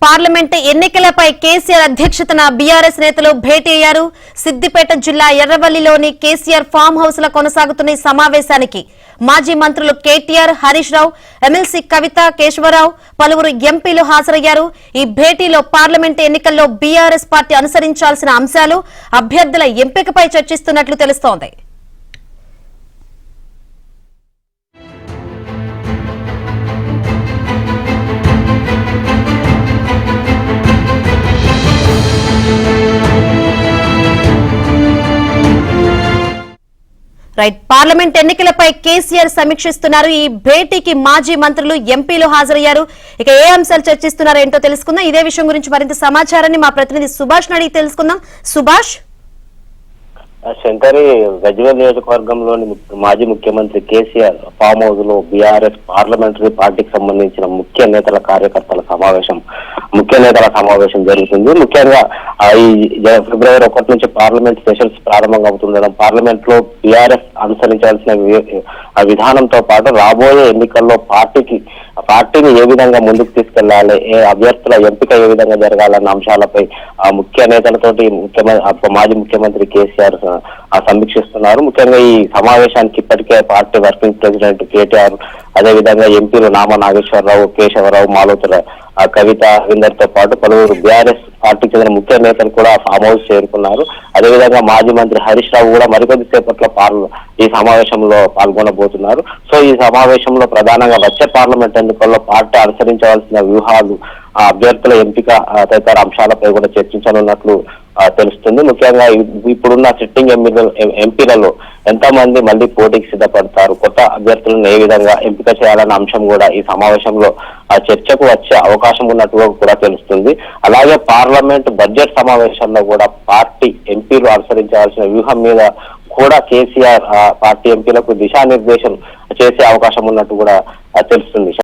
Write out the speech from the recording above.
Parliament ఎన్నికలపై కేసీఆర్ అధ్యక్షతన BRS నేతలు భేటీ అయ్యారు. సిద్దిపేట జిల్లా ఎర్రవల్లిలోని కేసీఆర్ ఫామ్ హౌస్ లో కొనసాగుతున్న ఈ సమావేశానికి మాజీ మంత్రులు కేటీఆర్, హరీష్ రావు, ఎమ్మెల్సీ కవిత, కేశవరావు, పలువురు ఎంపీలు హాజరయ్యారు. ఈ భేటీలో పార్లమెంట్ ఎన్నికల్లో బీఆర్ఎస్ పార్టీ అనుసరించాల్సిన అంశాలు, అభ్యర్థుల ఎంపికపై చర్చిస్తున్నట్లు తెలుస్తోంది. పార్లమెంట్ ఎన్నికలపై కేసీఆర్ సమీక్షిస్తున్నారు. ఈ భేటీకి మాజీ మంత్రులు, ఎంపీలు హాజరయ్యారు. ఇక ఏ అంశాలు చర్చిస్తున్నారో ఏంటో తెలుసుకుందాం. ఇదే విషయం గురించి మరింత సమాచారాన్ని మా ప్రతినిధి సుభాష్ అడిగి తెలుసుకుందాం. సుభాష్, శంకరి, గజ్వేల్ నియోజకవర్గంలోని మాజీ ముఖ్యమంత్రి కేసీఆర్ ఫామ్ హౌస్ లో బీఆర్ఎస్ పార్లమెంటరీ పార్టీకి సంబంధించిన ముఖ్య నేతల కార్యకర్తల సమావేశం జరుగుతుంది. ముఖ్యంగా ఈ ఫిబ్రవరి 1 నుంచి పార్లమెంట్ సెషన్స్ ప్రారంభం అవుతుండడం, పార్లమెంట్ లో బీఆర్ఎస్ అనుసరించాల్సిన విధానంతో పాటు రాబోయే ఎన్నికల్లో పార్టీని ఏ విధంగా ముందుకు తీసుకెళ్లాలి, అభ్యర్థుల ఎంపిక ఏ విధంగా జరగాలన్న అంశాలపై ముఖ్య నేతలతోటి మాజీ ముఖ్యమంత్రి కేసీఆర్ సమీక్షిస్తున్నారు. ముఖ్యంగా ఈ సమావేశానికి ఇప్పటికే పార్టీ వర్కింగ్ ప్రెసిడెంట్ కేటీఆర్, అదేవిధంగా ఎంపీలు నామా నాగేశ్వరరావు, కేశవరావు, మాలోతుల కవిత, వీళ్ళతో పాటు పలువురు బీఆర్ఎస్ పార్టీకి చెందిన ముఖ్య నేతలు కూడా ఫామ్ హౌస్ చేరుకున్నారు. అదేవిధంగా మాజీ మంత్రి హరీష్ రావు కూడా మరికొద్ది సేపట్లో ఈ సమావేశంలో పాల్గొనబోతున్నారు. సో ఈ సమావేశంలో ప్రధానంగా వచ్చే పార్లమెంట్ ఎన్నికల్లో పార్టీ అనుసరించవలసిన వ్యూహాలు, అభ్యర్థుల ఎంపిక తదితర అంశాలపై కూడా చర్చించనున్నట్లు తెలుస్తుంది. ముఖ్యంగా ఇప్పుడున్న సిట్టింగ్ ఎంపీలలో ఎంతమంది మళ్ళీ పోటీకి సిద్ధపడతారు, కొత్త అభ్యర్థులను ఏ విధంగా ఎంపిక చేయాలన్న అంశం కూడా ఈ సమావేశంలో చర్చకు వచ్చే అవకాశం ఉన్నట్టుగా కూడా తెలుస్తుంది. అలాగే పార్లమెంట్ బడ్జెట్ సమావేశంలో కూడా పార్టీ ఎంపీలు అనుసరించాల్సిన వ్యూహం మీద కూడా కేసీఆర్ పార్టీ ఎంపీలకు దిశానిర్దేశం చేసే అవకాశం ఉన్నట్టు కూడా తెలుస్తుంది.